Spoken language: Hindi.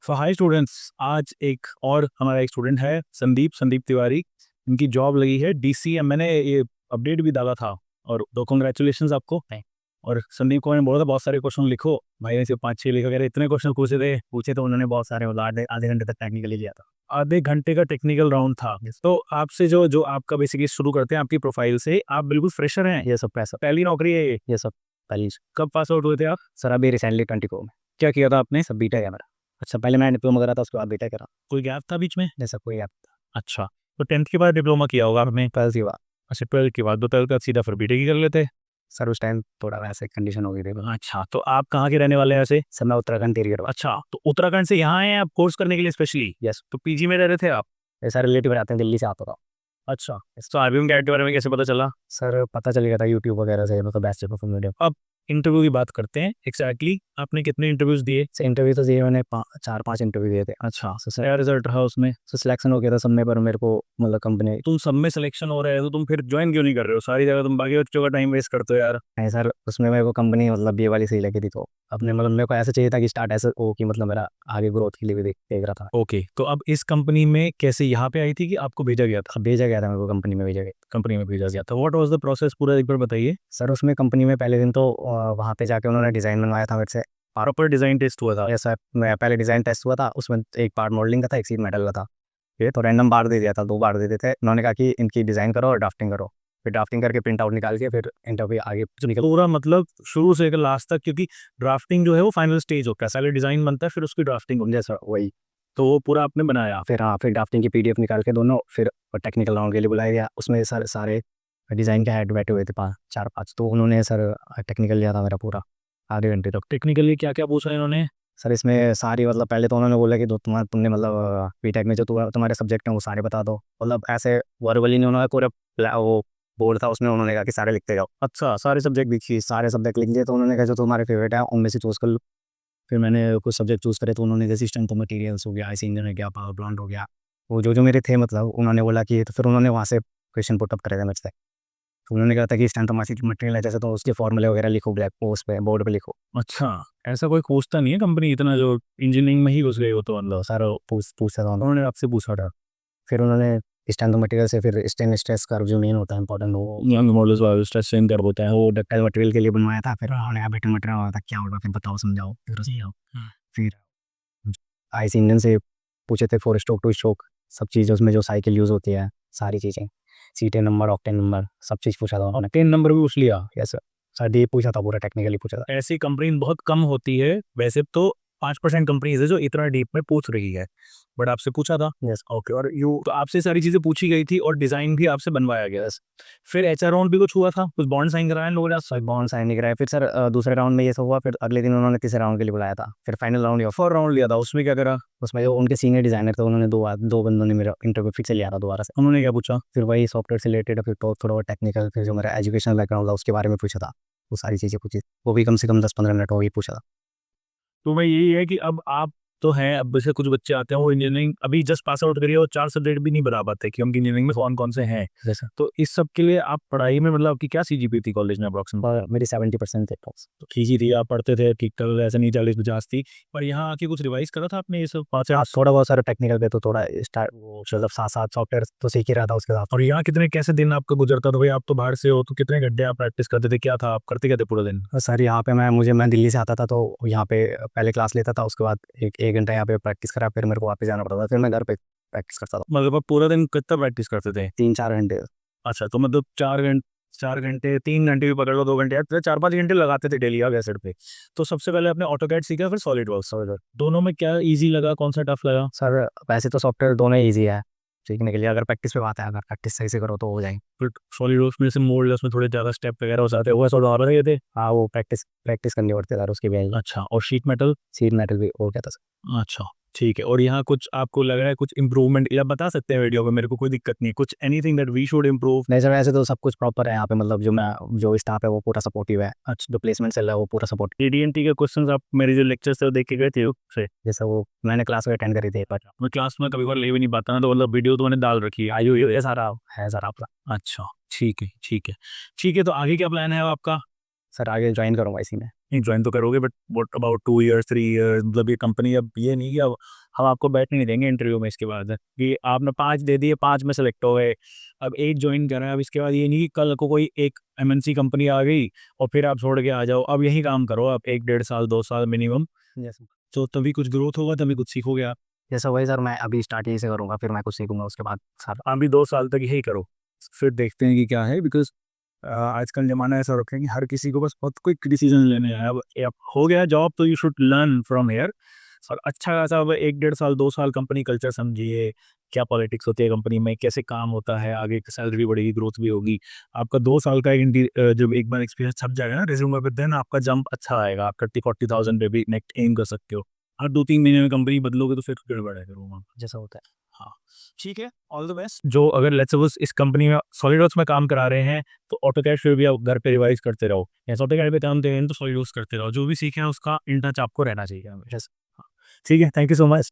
सो हाय स्टूडेंट्स, आज एक और हमारा एक स्टूडेंट है संदीप तिवारी। इनकी जॉब लगी है डीसीएम। मैंने ये अपडेट भी डाला था और दो कॉन्ग्रेचुलेशन आपको। और संदीप को मैंने बोला था बहुत सारे क्वेश्चन लिखो। भाई ने सिर्फ 5-6 लिखा, कह रहे इतने क्वेश्चन पूछे तो उन्होंने बहुत सारे, मतलब आधे आधे घंटे तक टेक्निकली लिया था। आधे घंटे का टेक्निकल राउंड था। तो आपसे जो जो आपका बेसिकली शुरू करते हैं आपकी प्रोफाइल से। आप बिल्कुल फ्रेशर हैं, ये सब पैसा पहली नौकरी है ये सब पहली। कब पास आउट हुए थे आप? सर अभी रिसेंटली 24 में। क्या किया था आपने? सब बीटेक है मेरा। अच्छा, पहले मैंने डिप्लोमा करा था, उसके बाद बीटेक करा। कोई गैप था बीच में? जैसा कोई आप अच्छा, तो 10th के बाद डिप्लोमा किया होगा आपने? 12th के बाद। अच्छा, 12th के बाद तो 12th का सीधा फिर बीटेक ही कर लेते। सर उस टाइम थोड़ा वैसे कंडीशन हो गई थी। अच्छा, तो आप कहाँ के रहने वाले हैं ऐसे? सर मैं उत्तराखंड टिहरी। अच्छा, तो उत्तराखंड से यहाँ आए हैं आप कोर्स करने के लिए स्पेशली? यस। तो पीजी में रह रहे थे आप? ऐसा रिलेटिव रहते हैं, दिल्ली से आता था। अच्छा, तो आरबीएम कैट के बारे में कैसे पता चला? सर पता चल गया था यूट्यूब वगैरह से, मतलब बेस्ट परफॉर्म वीडियो। अब इंटरव्यू की बात करते हैं। एग्जैक्टली आपने कितने इंटरव्यूज दिए? सर इंटरव्यू तो दिए मैंने 4-5 इंटरव्यू दिए थे। अच्छा, तो क्या रिजल्ट रहा उसमें? सर सिलेक्शन हो गया था सब में, पर मेरे को मतलब कंपनी तुम सब में सिलेक्शन हो रहा है तो तुम फिर ज्वाइन क्यों नहीं कर रहे हो? सारी जगह तुम बाकी बच्चों का टाइम वेस्ट करते हो यार। नहीं सर, उसमें मेरे को कंपनी मतलब ये वाली सही लगी थी, तो अपने मतलब मेरे को ऐसा चाहिए था कि स्टार्ट ऐसा हो कि मतलब मेरा आगे ग्रोथ के लिए भी देख रहा था। ओके, तो अब इस कंपनी में कैसे यहाँ पे आई थी कि आपको भेजा गया था? अब भेजा गया था मेरे को, कंपनी में भेजा गया। कंपनी में भेजा गया था। व्हाट वाज द प्रोसेस, पूरा एक बार बताइए। सर उसमें कंपनी में पहले दिन तो वहाँ पे जाके उन्होंने डिज़ाइन बनवाया था मेरे से। प्रॉपर डिजाइन टेस्ट हुआ था? ऐसा मैं पहले डिज़ाइन टेस्ट हुआ था, उसमें एक पार्ट मॉडलिंग का था, एक सीट मेटल का था। ये तो रैंडम बार दे दिया था, 2 बार दे देते। उन्होंने कहा कि इनकी डिज़ाइन करो और ड्राफ्टिंग करो। फिर ड्राफ्टिंग करके प्रिंट आउट निकाल के फिर इंटरव्यू आगे जो निकल। पूरा मतलब शुरू से लेकर लास्ट तक, क्योंकि ड्राफ्टिंग जो है वो फाइनल स्टेज होता है। पहले डिजाइन बनता है फिर उसकी ड्राफ्टिंग होती है। जैसा वही। तो वो पूरा आपने बनाया? फिर हाँ, फिर ड्राफ्टिंग की पीडीएफ निकाल के दोनों, फिर टेक्निकल राउंड के लिए बुलाया गया। उसमें सर सारे डिज़ाइन के हेड बैठे हुए थे 4-5, तो उन्होंने सर टेक्निकल लिया था मेरा पूरा आधे घंटे तक। टेक्निकली क्या क्या पूछा इन्होंने? सर इसमें सारी मतलब पहले तो उन्होंने बोला कि तुमने मतलब बीटेक में जो तुम्हारे सब्जेक्ट हैं वो सारे बता दो। मतलब ऐसे वर्बली नहीं, उन्होंने पूरा वो बोर्ड था उसमें उन्होंने कहा कि सारे लिखते जाओ। अच्छा, सारे सब्जेक्ट देखिए। सारे सब्जेक्ट लिख दिए, तो उन्होंने कहा जो तुम्हारे फेवरेट है उनमें से चूज़ कर लो। फिर मैंने कुछ सब्जेक्ट चूज़ करे, तो उन्होंने जैसे स्ट्रेंथ ऑफ मटेरियल्स हो गया, आईसी इंजन हो गया, पावर प्लांट हो गया, वो जो जो मेरे थे मतलब उन्होंने बोला कि, तो फिर उन्होंने वहाँ से क्वेश्चन पुटअप करे थे मेरे से। तो उन्होंने कहा था कि स्ट्रेंथ ऑफ मटेरियल है जैसे, तो उसके फॉर्मूले वगैरह लिखो, ब्लैक उस पे बोर्ड पे लिखो। अच्छा, ऐसा कोई पूछता नहीं है कंपनी इतना, जो इंजीनियरिंग में ही घुस गए हो तो? मतलब सारा पूछता था। उन्होंने आपसे पूछा था? फिर उन्होंने स्ट्रेंथ ऑफ मटेरियल से फिर स्टेनलेस स्ट्रेस कर्व जो मेन होता है इंपॉर्टेंट, वो यंग मॉडल्स वाले स्ट्रेस सेंटर होता है वो? डक्टाइल मटेरियल के लिए बनवाया था। फिर उन्होंने बेटर मटेरियल होता क्या होगा, फिर बताओ समझाओ, फिर फिर आईसी इंजन से पूछे थे, 4 स्ट्रोक 2 स्ट्रोक सब चीज़, उसमें जो साइकिल यूज़ होती है सारी चीज़ें, सीटें नंबर, ऑक्टेन नंबर, सब चीज़ पूछा था उन्होंने। 10 नंबर भी पूछ लिया? Yes sir. सर ये पूछा था, पूरा टेक्निकली पूछा था। ऐसी कंपनी बहुत कम होती है वैसे तो। 5% कंपनीज है जो इतना डीप में पूछ रही है, बट आपसे पूछा था। यस। ओके, और यू तो आपसे सारी चीजें पूछी गई थी और डिजाइन भी आपसे बनवाया गया। फिर एचआर राउंड भी कुछ हुआ था? कुछ बॉन्ड साइन कराया इन लोगों ने आपसे? सर बॉन्ड साइन नहीं कराया। फिर सर दूसरे राउंड में ये सब हुआ, फिर अगले दिन उन्होंने तीसरे राउंड के लिए बुलाया था। फिर फाइनल राउंड फॉर राउंड लिया था, उसमें क्या करा? उसमें जो उनके सीनियर डिजाइनर थे उन्होंने दो बंदों ने मेरा इंटरव्यू फिर से लिया था दोबारा से। उन्होंने क्या पूछा? फिर वही सॉफ्टवेयर से रिलेटेड, फिर तो थोड़ा टेक्निकल, फिर जो मेरा एजुकेशनल बैकग्राउंड था उसके बारे में पूछा था। वो सारी चीज़ें पूछी, वो भी कम से कम 10-15 मिनट वही पूछा था। तो मैं यही है कि अब आप तो हैं, अब जैसे कुछ बच्चे आते हैं वो इंजीनियरिंग अभी जस्ट पास आउट करिए और 4 सब्जेक्ट भी नहीं बता पाते कि उनकी इंजीनियरिंग में कौन कौन से हैं। जैसा तो इस सब के लिए आप पढ़ाई में, मतलब आपकी क्या सीजीपीए थी कॉलेज में अप्रोक्सीमेट? मेरी 70% थे टॉप्स। तो ठीक ही थी, आप पढ़ते थे ठीक ठाक, ऐसे नहीं 40-50 थी। पर यहाँ आके कुछ रिवाइज करा था आपने ये सब 5 हाँ आठ? थोड़ा बहुत सारा टेक्निकल पे तो थोड़ा स्टार्ट वो मतलब 7-7 सॉफ्टवेयर तो सीख ही रहा था उसके साथ। और यहाँ कितने कैसे दिन आपका गुजरता था भाई? आप तो बाहर से हो, तो कितने घंटे आप प्रैक्टिस करते थे? क्या था, आप करते क्या थे पूरा दिन? सर यहाँ पे मैं दिल्ली से आता था, तो यहाँ पे पहले क्लास लेता था, उसके बाद एक घंटा यहाँ पे प्रैक्टिस करा, फिर मेरे को वापस जाना पड़ता था, फिर मैं घर पे प्रैक्टिस करता था। मतलब आप पूरा दिन कितना प्रैक्टिस करते थे? 3-4 घंटे। अच्छा, तो मतलब 4 घंटे 3 घंटे भी पकड़ लो, 2 घंटे, यार 4-5 घंटे लगाते थे डेली आप एसिड पे। तो सबसे पहले आपने ऑटोकैड सीखा फिर सॉलिड वर्क्स। दोनों में क्या इजी लगा, कौन सा टफ लगा? सर वैसे तो सॉफ्टवेयर दोनों ईजी है सीखने के लिए, अगर प्रैक्टिस पे बात है, अगर प्रैक्टिस सही से करो तो हो जाएंगे। फिर सॉलिड वर्क्स में से मोड उसमें थोड़े ज़्यादा स्टेप वगैरह हो जाते हैं, वो ऐसा नॉर्मल है थे? हाँ वो प्रैक्टिस प्रैक्टिस करनी पड़ती है सर उसकी भी। अच्छा, और शीट मेटल? सीट मेटल भी हो गया था सर। अच्छा, ठीक है। और यहाँ कुछ आपको लग रहा है कुछ इम्प्रूवमेंट, या बता सकते हैं वीडियो पे, मेरे को कोई दिक्कत नहीं है, कुछ anything that we should improve? नहीं सर वैसे तो सब कुछ प्रॉपर है यहाँ पे, मतलब जो स्टाफ है वो पूरा सपोर्टिव है। अच्छा, जो प्लेसमेंट चल रहा है वो पूरा सपोर्ट। एडीएनटी के क्वेश्चंस आप मेरे जो लेक्चर्स थे वो देख के गए थे उससे? जैसे वो मैंने क्लास में अटेंड करी थी एक बार। मैं क्लास में कभी बार ले भी नहीं पाता ना, तो मतलब वीडियो तो मैंने डाल रखी है, आई हुई है सारा। है सर आपका। अच्छा, ठीक है ठीक है ठीक है। तो आगे क्या प्लान है आपका? सर आगे ज्वाइन करूँगा इसी में। नहीं ज्वाइन तो करोगे but what about 2 years 3 years, मतलब ये कंपनी अब ये नहीं कि अब हम आपको बैठने नहीं देंगे इंटरव्यू में इसके बाद कि आपने 5 दे दिए, 5 में सेलेक्ट हो गए, अब 1 जॉइन करा है, अब इसके बाद ये नहीं कि कल को कोई एक एमएनसी कंपनी आ गई और फिर आप छोड़ के आ जाओ, अब यही काम करो आप 1 डेढ़ साल 2 साल मिनिमम, जैसे तो तभी कुछ ग्रोथ होगा, तभी कुछ सीखोगे आप। जैसा वही सर, मैं अभी स्टार्ट यहीं से करूँगा, फिर मैं कुछ सीखूँगा उसके बाद सर। आप भी 2 साल तक यही करो, फिर देखते हैं कि क्या है, बिकॉज़ आजकल ज़माना ऐसा रखा है कि हर किसी को बस बहुत क्विक डिसीजन लेने हैं। अब हो गया जॉब तो you should learn from here, और अच्छा खासा अब 1 डेढ़ साल 2 साल कंपनी कल्चर समझिए, क्या पॉलिटिक्स होती है कंपनी में, कैसे काम होता है, आगे सैलरी बढ़ेगी, ग्रोथ भी होगी। आपका 2 साल का जब एक बार एक्सपीरियंस छप जाएगा ना रिज़्यूमे पे, देन आपका जंप अच्छा आएगा, आप 30-40,000 पे भी नेक्स्ट एम कर सकते हो। हर 2-3 महीने में कंपनी बदलोगे तो फिर गड़बड़ है फिर वहाँ। जैसा होता है। हाँ, ठीक है, ऑल द बेस्ट। जो अगर लेट्स सपोज़ इस कंपनी में सॉलिडवर्क्स में काम करा रहे हैं, तो ऑटोकैड फिर भी आप घर पे रिवाइज़ करते रहो। या ऑटोकैड पे काम दे रहे हैं तो सॉलिडवर्क्स करते रहो। जो भी सीखे हैं उसका इन टच आपको रहना चाहिए हमेशा से। हाँ, ठीक है, थैंक यू सो मच।